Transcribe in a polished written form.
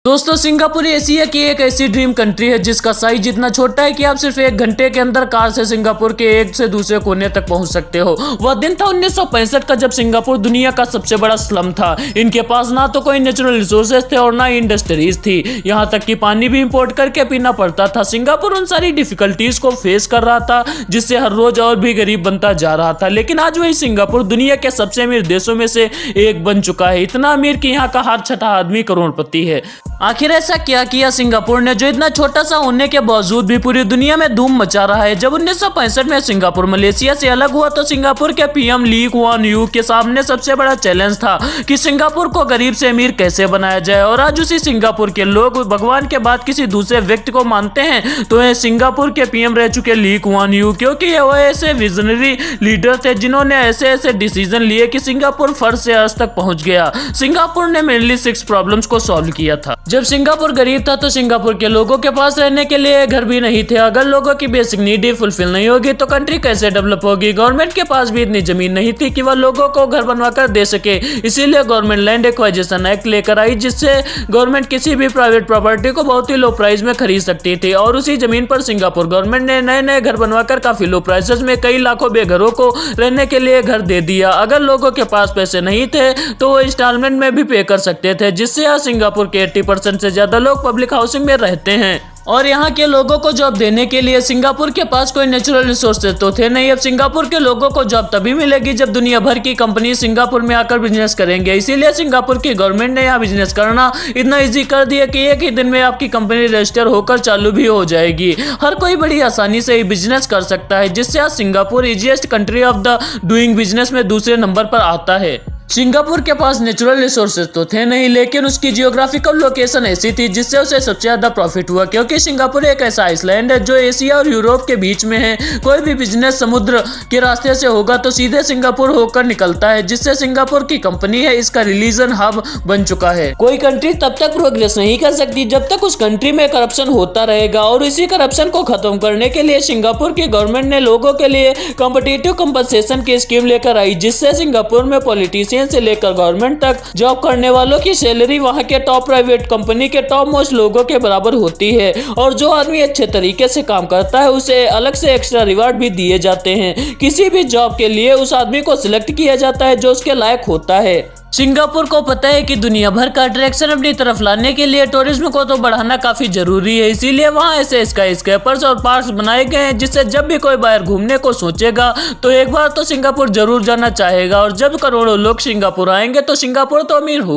दोस्तों Singapore Asia की एक ऐसी ड्रीम कंट्री है जिसका साइज इतना छोटा है कि आप सिर्फ 1 घंटे के अंदर कार से सिंगापुर के एक से दूसरे कोने तक पहुंच सकते हो। वह दिन था 1965 का जब सिंगापुर दुनिया का सबसे बड़ा स्लम था। इनके पास ना तो कोई नेचुरल रिसोर्सेज थे और ना इंडस्ट्रीज थी, यहाँ तक कि पानी भी इंपोर्ट करके पीना पड़ता था। सिंगापुर उन सारी डिफिकल्टीज को फेस कर रहा था जिससे हर रोज और भी गरीब बनता जा रहा था। लेकिन आज वही सिंगापुर दुनिया के सबसे अमीर देशों में से एक बन चुका है, इतना अमीर कि यहाँ का हर छठा आदमी करोड़पति है। आखिर ऐसा क्या किया सिंगापुर ने जो इतना छोटा सा होने के बावजूद भी पूरी दुनिया में धूम मचा रहा है। जब 1965 में सिंगापुर मलेशिया से अलग हुआ तो सिंगापुर के पीएम ली कुआन यू के सामने सबसे बड़ा चैलेंज था कि सिंगापुर को गरीब से अमीर कैसे बनाया जाए। और आज उसी सिंगापुर के लोग भगवान के बाद किसी दूसरे व्यक्ति को मानते हैं तो ये सिंगापुर के पीएम रह चुके ली कुआन यू, क्योंकि ये वो ऐसे विजनरी लीडर थे जिन्होंने ऐसे ऐसे डिसीजन लिए कि सिंगापुर फर्श से अर्श तक पहुंच गया। सिंगापुर ने मेनली 6 प्रॉब्लम्स को सॉल्व किया था। जब सिंगापुर गरीब था तो सिंगापुर के लोगों के पास रहने के लिए घर भी नहीं थे। अगर लोगों की बेसिक नीड ही फुलफिल नहीं होगी तो कंट्री कैसे डेवलप होगी। गवर्नमेंट के पास भी इतनी जमीन नहीं थी कि वह लोगों को घर बनवा कर दे सके, इसीलिए गवर्नमेंट लैंड एक्वाजिशन एक्ट लेकर आई जिससे गवर्नमेंट किसी भी प्राइवेट प्रॉपर्टी को बहुत ही लो प्राइस में खरीद सकती थी। और उसी जमीन पर सिंगापुर गवर्नमेंट ने नए नए घर बनवाकर काफी लो प्राइसेस में कई लाखों बेघरों को रहने के लिए घर दे दिया। अगर लोगों के पास पैसे नहीं थे तो वो इंस्टॉलमेंट में भी पे कर सकते थे, जिससे आज सिंगापुर के 80% से ज्यादा लोग पब्लिक हाउसिंग में रहते हैं। और यहाँ के लोगों को जॉब देने के लिए सिंगापुर के पास कोई नेचुरल रिसोर्सेज तो थे नहीं। अब सिंगापुर के लोगों को जॉब तभी मिलेगी जब दुनिया भर की कंपनी सिंगापुर में आकर बिजनेस करेंगे। इसीलिए सिंगापुर की गवर्नमेंट ने यहाँ बिजनेस करना इतना इजी कर दिया कि एक ही दिन में आपकी कंपनी रजिस्टर होकर चालू भी हो जाएगी। हर कोई बड़ी आसानी से ही बिजनेस कर सकता है, जिससे आज Singapore easiest country of the doing business में दूसरे नंबर पर आता है। सिंगापुर के पास नेचुरल रिसोर्सेज तो थे नहीं, लेकिन उसकी जियोग्राफिकल लोकेशन ऐसी थी जिससे उसे सबसे ज्यादा प्रॉफिट हुआ, क्योंकि सिंगापुर एक ऐसा आइसलैंड है जो एशिया और यूरोप के बीच में है। कोई भी बिजनेस समुद्र के रास्ते से होगा तो सीधे सिंगापुर होकर निकलता है, जिससे सिंगापुर की कंपनी है इसका रिलीजन हब बन चुका है। कोई कंट्री तब तक प्रोग्रेस नहीं कर सकती जब तक उस कंट्री में करप्शन होता रहेगा, और इसी करप्शन को खत्म करने के लिए सिंगापुर की गवर्नमेंट ने लोगों के लिए कॉम्पिटिटिव कंपनसेशन की स्कीम लेकर आई, जिससे सिंगापुर में पॉलिटिशियन से लेकर गवर्नमेंट तक जॉब करने वालों की सैलरी वहां के टॉप प्राइवेट कंपनी के टॉप मोस्ट लोगों के बराबर होती है। और जो आदमी अच्छे तरीके से काम करता है उसे अलग से एक्स्ट्रा रिवार्ड भी दिए जाते हैं। किसी भी जॉब के लिए उस आदमी को सिलेक्ट किया जाता है जो उसके लायक होता है। सिंगापुर को पता है कि दुनिया भर का अट्रैक्शन अपनी तरफ लाने के लिए टूरिज्म को तो बढ़ाना काफी जरूरी है, इसीलिए वहाँ ऐसे स्काईस्क्रैपर्स और पार्क्स बनाए गए हैं जिससे जब भी कोई बाहर घूमने को सोचेगा तो एक बार तो सिंगापुर जरूर जाना चाहेगा। और जब करोड़ों लोग सिंगापुर आएंगे तो सिंगापुर तो अमीर हो